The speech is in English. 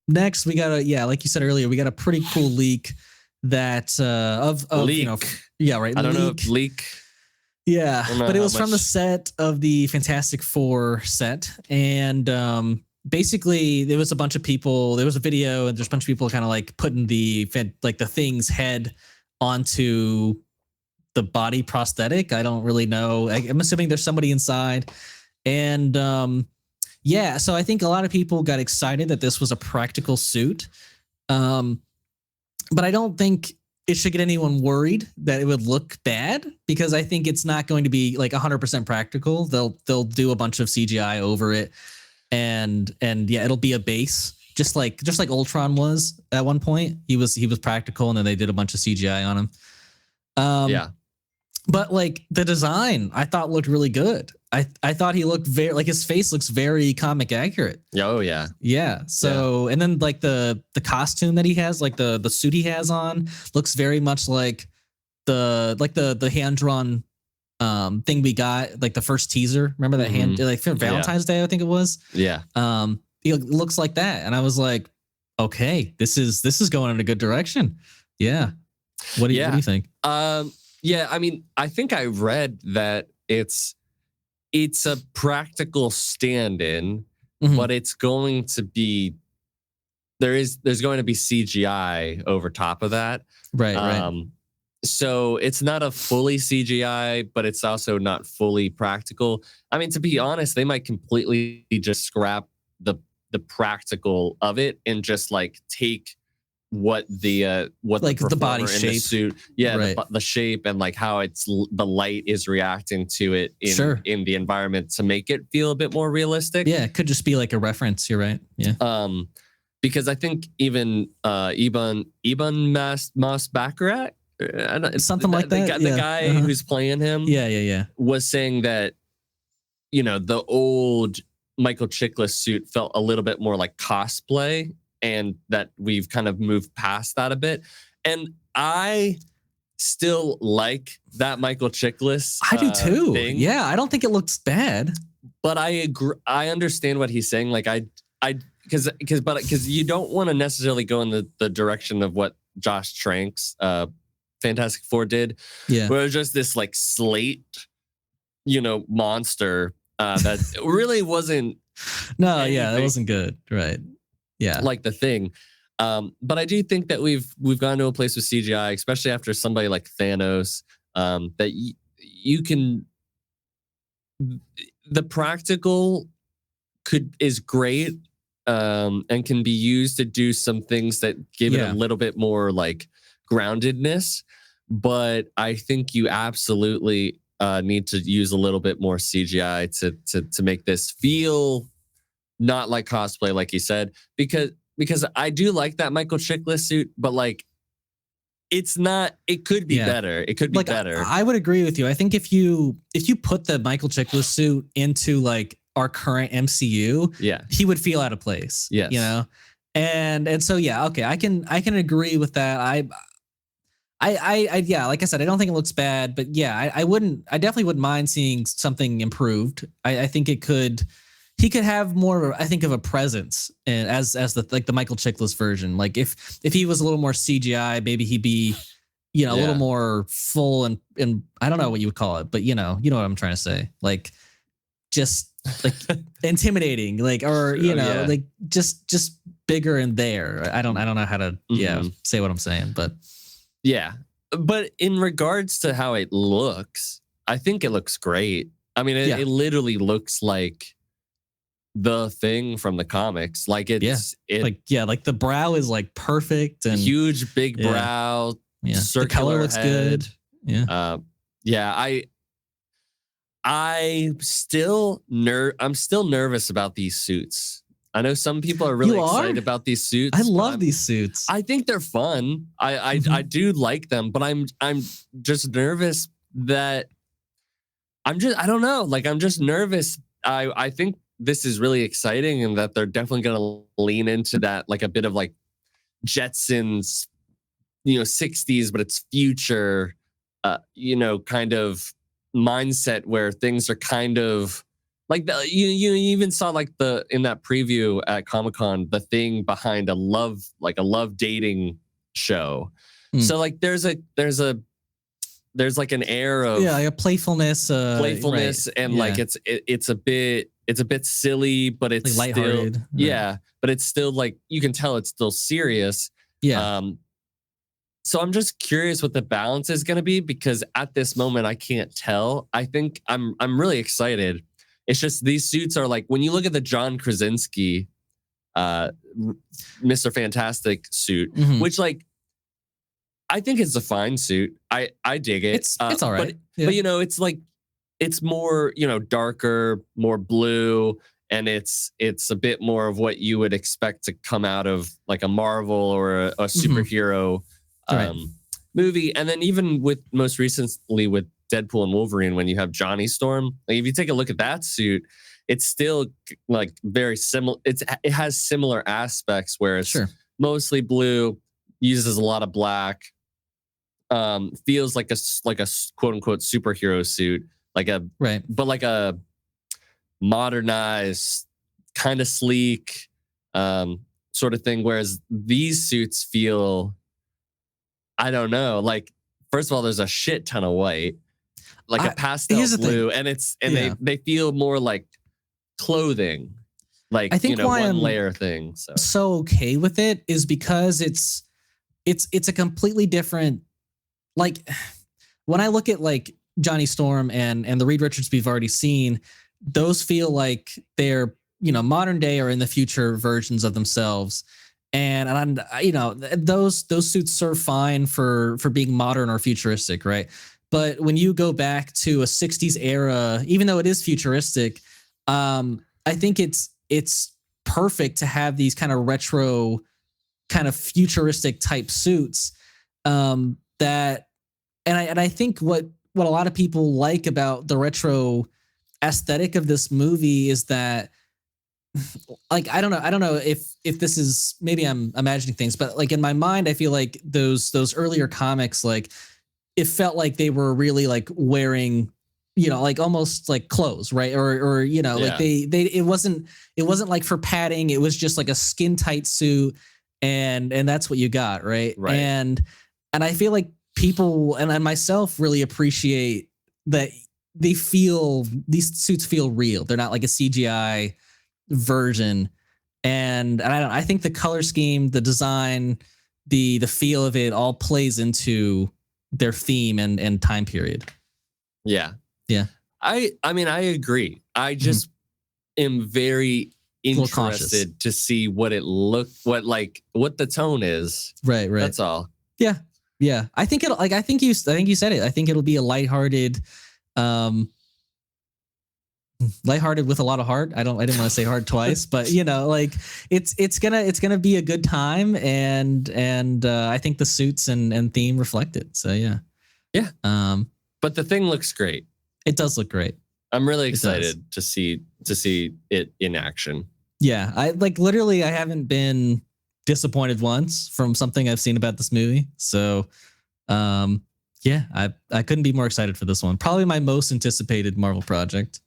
next we got like you said earlier, we got a pretty cool leak that of leak. You know, yeah, right. I don't know if leak. Yeah, but it was from the set of the Fantastic Four set, and basically there was a bunch of people. There was a video, and there's a bunch of people kind of like putting the Thing's head onto the body prosthetic. I don't really know. I'm assuming there's somebody inside, and yeah. So I think a lot of people got excited that this was a practical suit, but I don't think it should get anyone worried that it would look bad, because I think it's not going to be like 100% practical. They'll do a bunch of CGI over it, and yeah, it'll be a base, just like Ultron was at one point. He was practical, and then they did a bunch of CGI on him. Yeah. But like the design, I thought looked really good. I thought he looked very, like, his face looks very comic accurate. Oh yeah. Yeah. So, and then like the costume that he has, like the suit he has on, looks very much like the hand-drawn thing we got, like the first teaser. Remember that hand, like for Valentine's Day, I think it was. Yeah. It looks like that. And I was like, okay, this is going in a good direction. Yeah. What do you think? Yeah, I mean, I think I read that it's a practical stand-in, but it's going to be there's going to be CGI over top of that. Right. So it's not a fully CGI, but it's also not fully practical. I mean, to be honest, they might completely just scrap the practical of it and just like take what the body shape, the suit, the shape, and like how the light is reacting to it in the environment to make it feel a bit more realistic. Yeah, it could just be like a reference. You're right. Yeah. Because I think even Ibn Mas Baccarat, something like that. The guy who's playing him, was saying that, you know, the old Michael Chiklis suit felt a little bit more like cosplay, and that we've kind of moved past that a bit. And I still like that Michael Chiklis. I do too. Thing. Yeah, I don't think it looks bad. But I agree. I understand what he's saying. Like because you don't want to necessarily go in the direction of what Josh Trank's Fantastic Four did. Yeah. Where it was just this like slate, you know, monster that really wasn't. No, that wasn't good. Right. Yeah, like the Thing, but I do think that we've gone to a place with CGI, especially after somebody like Thanos, that you can. The practical is great, and can be used to do some things that give it a little bit more like groundedness. But I think you absolutely need to use a little bit more CGI to make this feel not like cosplay, like you said, because I do like that Michael Chiklis suit, but like it's not. It could be better. It could be better. I would agree with you. I think if you put the Michael Chiklis suit into like our current MCU, he would feel out of place. Yes. You know, and so okay, I can agree with that. I like I said, I don't think it looks bad, but I definitely wouldn't mind seeing something improved. I think it could. He could have more, I think, of a presence as the Michael Chiklis version. Like if he was a little more CGI, maybe he'd be, a little more full and I don't know what you would call it, but you know what I'm trying to say. Like just like intimidating, like like just bigger and there. I don't know how to say what I'm saying, but but in regards to how it looks, I think it looks great. I mean, it literally looks like the Thing from the comics. Like like the brow is like perfect and huge big brow. Yeah, the color looks head. good. I'm still nervous about these suits. I know some people are really excited about these suits. I love these suits. I think they're fun. I do like them, but I'm just nervous that I don't know. Like I'm just nervous. I think this is really exciting, and that they're definitely going to lean into that, like a bit of like Jetsons, 60s, but it's future, kind of mindset where things are kind of Like you even saw like in that preview at Comic-Con, the thing behind a love dating show. So like there's like an air of like a playfulness right. And like it's a bit silly, but it's like still lighthearted. but it's still like you can tell it's still serious. So I'm just curious what the balance is going to be, because at this moment I can't tell. I think I'm really excited. It's just these suits are like, when you look at the John Krasinski Mr. Fantastic suit, which like I think it's a fine suit. I dig it. It's all right. But you know, it's like it's more, you know, darker, more blue, and it's a bit more of what you would expect to come out of like a Marvel or a superhero movie. And then even with most recently with Deadpool and Wolverine, when you have Johnny Storm, like if you take a look at that suit, it's still like very similar. It has similar aspects where it's mostly blue, uses a lot of black, feels like a quote unquote superhero suit, but like a modernized, kind of sleek sort of thing. Whereas these suits feel, I don't know, like first of all, there's a shit ton of white, like a pastel blue, and they feel more like clothing, like I think why one layer thing. So okay with it is because it's a completely different, like when I look at like Johnny Storm and the Reed Richards we've already seen, those feel like they're, you know, modern day or in the future versions of themselves. And you know, those suits serve fine for being modern or futuristic, right? But when you go back to a 60s era, even though it is futuristic, I think it's perfect to have these kind of retro, kind of futuristic type suits. I think what a lot of people like about the retro aesthetic of this movie is that, like, I don't know if this is, maybe I'm imagining things, but like in my mind, I feel like those earlier comics, like it felt like they were really like wearing, you know, like almost like clothes, right? Or you know, like it wasn't like for padding. It was just like a skin tight suit, and that's what you got, right? And I feel like people and myself really appreciate that these suits feel real. They're not like a CGI version. And I think the color scheme, the design, the feel of it all plays into their theme and time period. Yeah. I mean, I agree. I just am very interested to see what what the tone is. Right. That's all. Yeah. I think I think you said it. I think it'll be a lighthearted with a lot of heart. I didn't want to say heart twice, but you know, like it's gonna be a good time, and I think the suits and theme reflect it. So yeah. But the thing looks great. It does look great. I'm really excited to see it in action. Yeah, I haven't been disappointed once from something I've seen about this movie. So, I couldn't be more excited for this one. Probably my most anticipated Marvel project.